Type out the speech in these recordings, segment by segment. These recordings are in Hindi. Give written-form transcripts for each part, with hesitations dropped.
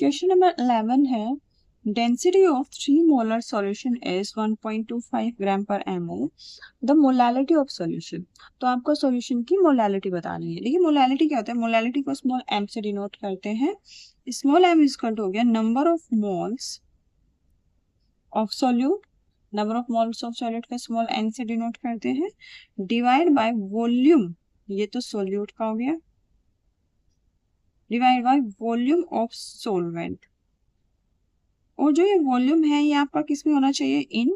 क्वेश्चन नंबर 11 है density of 3 molar solution is 1.25 ग्राम पर ml the molality of solution. तो आपको सॉल्यूशन की मोलैलिटी बतानी है। देखिए मोलैलिटी क्या होता है, मोलैलिटी को स्मॉल m से डिनोट करते हैं। स्मॉल m इक्वल हो गया number of moles of solute, number of moles of solute का स्मॉल n से डिनोट करते हैं, डिवाइड बाय वॉल्यूम, ये तो सॉल्यूट का हो गया, divide by volume of solvent. और जो ये वॉल्यूम है ये आपका किस में होना चाहिए, इन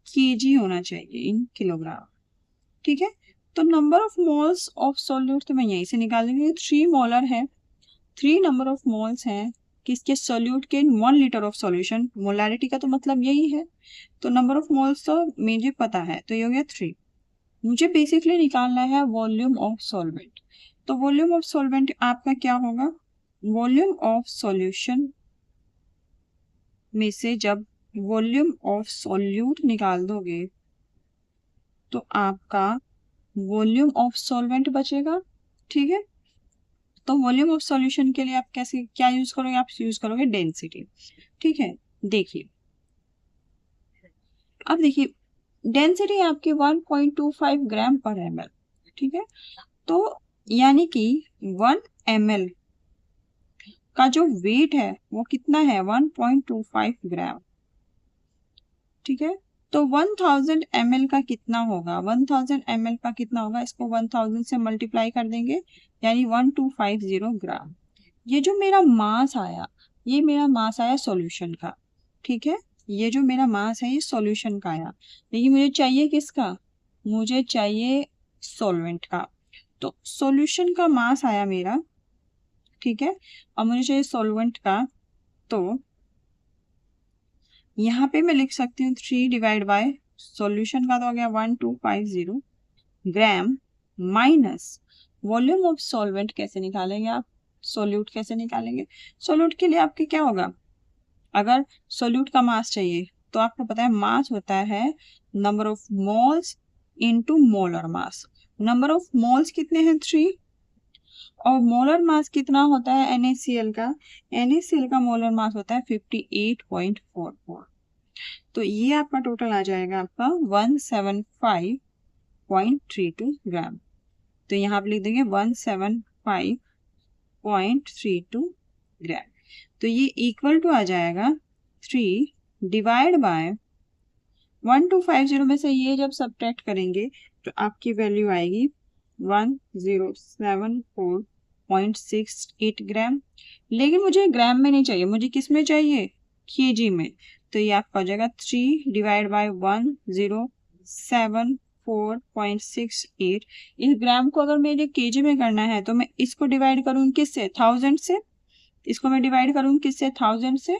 केजी होना चाहिए, इन किलोग्राम। ठीक है, तो number of moles of solute तो मैं यहीं से निकाल दूंगी, 3 मोलर है, 3 नंबर ऑफ मोल्स हैं किसके, सॉल्यूट के 1 लीटर ऑफ सॉल्यूशन। मोलैरिटी का तो मतलब यही है, तो नंबर ऑफ मोल्स तो मुझे पता है, तो ये हो गया 3। मुझे बेसिकली निकालना है वॉल्यूम ऑफ सॉल्वेंट। तो वॉल्यूम ऑफ सॉल्वेंट आपका क्या होगा, वॉल्यूम ऑफ सॉल्यूशन में से जब वॉल्यूम ऑफ सॉल्यूट निकाल दोगे तो आपका वॉल्यूम ऑफ सॉल्वेंट बचेगा। ठीक है, तो वॉल्यूम ऑफ सॉल्यूशन के लिए आप कैसे क्या यूज करोगे, आप यूज करोगे डेंसिटी। ठीक है, देखिए अब देखिए डेंसिटी आपकी 1.25 ग्राम पर ml। ठीक है, तो यानी कि 1 ml का जो वेट है वो कितना है, 1.25 ग्राम। ठीक है, तो 1000 ml का कितना होगा, 1000 ml का कितना होगा, इसको 1000 से मल्टीप्लाई कर देंगे, यानी 1250 ग्राम। ये जो मेरा मास आया, ये मेरा मास आया सॉल्यूशन का। ठीक है, ये जो मेरा मास है ये सॉल्यूशन का आया, लेकिन मुझे चाहिए किसका, मुझे चाहिए सॉल्वेंट का। तो सॉल्यूशन का मास आया मेरा, ठीक है, और मुझे चाहिए सॉल्वेंट का, तो यहाँ पे मैं लिख सकती हूँ 3 डिवाइड बाय सॉल्यूशन का तो हो गया 1250 ग्राम माइनस वॉल्यूम ऑफ सॉल्वेंट। कैसे निकालेंगे आप, सोल्यूट कैसे निकालेंगे, सोल्यूट के लिए आपके क्या होगा, अगर सोल्यूट का मास चाहिए तो आपको पता है मास होता है number of moles into molar mass. Number of moles कितने हैं, 3, और मोलर मास कितना होता है NaCl का, NaCl का मोलर मास होता है 58.44। तो ये आपका टोटल आ जाएगा आपका 175.32 ग्राम। तो यहाँ पे लिख देंगे 175.32 ग्राम। तो ये इक्वल टू आ जाएगा 3 डिवाइड बाय 1250 में से ये जब सब्ट्रैक्ट करेंगे तो आपकी वैल्यू आएगी 1074.68 ग्राम। लेकिन मुझे ग्राम में नहीं चाहिए, मुझे किस में चाहिए, केजी में। तो ये आपका हो जाएगा 3 डिवाइड बाय 1074.68। इस ग्राम को अगर मेरे केजी में करना है तो मैं इसको डिवाइड करूँ किससे, 1000 से, इसको मैं डिवाइड करूँ किससे, 1000 से।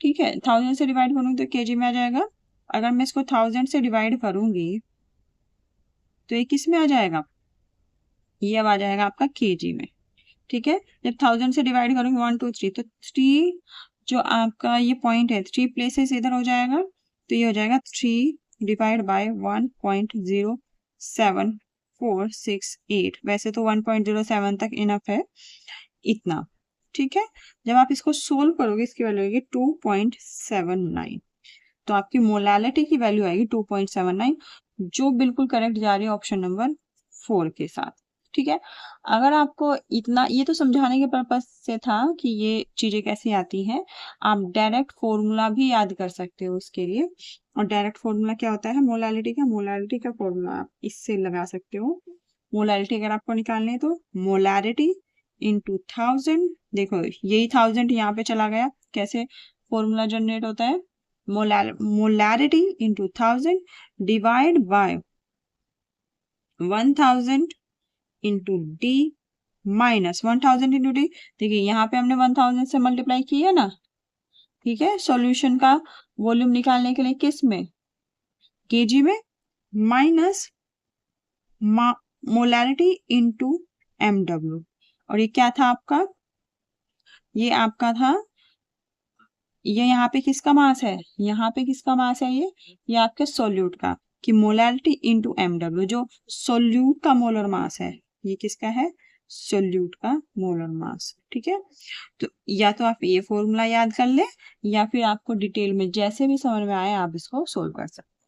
ठीक है, 1000 से डिवाइड करूँ तो केजी में आ जाएगा। अगर मैं इसको 1000 से डिवाइड करूंगी तो ये किस में आ जाएगा, ये अब आ जाएगा आपका केजी में। ठीक है, जब 1000 से डिवाइड करूंगी 1 2 3 तो 3 जो आपका ये पॉइंट है 3 प्लेसेस इधर हो जाएगा, तो ये हो जाएगा 3 डिवाइड बाय 1.07468। वैसे तो 1.07 तक इनफ है इतना। ठीक है, जब आप इसको सोल्व करोगे इसकी वैल्यू आएगी 2.79। तो आपकी मोलैलिटी की वैल्यू आएगी 2.79, जो बिल्कुल करेक्ट जा रही है ऑप्शन नंबर 4 के साथ। ठीक है, अगर आपको इतना, ये तो समझाने के पर्पज से था कि ये चीजें कैसी आती हैं, आप डायरेक्ट फॉर्मूला भी याद कर सकते हो उसके लिए। और डायरेक्ट फॉर्मूला क्या होता है मोलैलिटी का, मोलैलिटी का फॉर्मूला आप इससे लगा सकते हो। मोलैलिटी अगर आपको निकालनी है तो मोलैरिटी इंटू 1000, देखो यही 1000 यहाँ पे चला गया, कैसे फॉर्मूला जनरेट होता है, molarity into 1000 divide by 1000 into D minus 1000 into D. देखिए यहाँ पे हमने 1000 से मल्टीप्लाई किया ना। ठीक है, सॉल्यूशन का वॉल्यूम निकालने के लिए किस में, केजी में, माइनस मोलैरिटी इंटू MW। और ये क्या था आपका, ये आपका था, ये यहाँ पे किसका मास है, यहाँ पे किसका मास है, ये आपके सोल्यूट का, कि मोलैरिटी इंटू MW, जो सोल्यूट का मोलर मास है ये किसका है, सोल्यूट का मोलर मास। ठीक है, तो या तो आप ये फॉर्मूला याद कर ले या फिर आपको डिटेल में जैसे भी समझ में आए आप इसको सोल्व कर सकते हैं।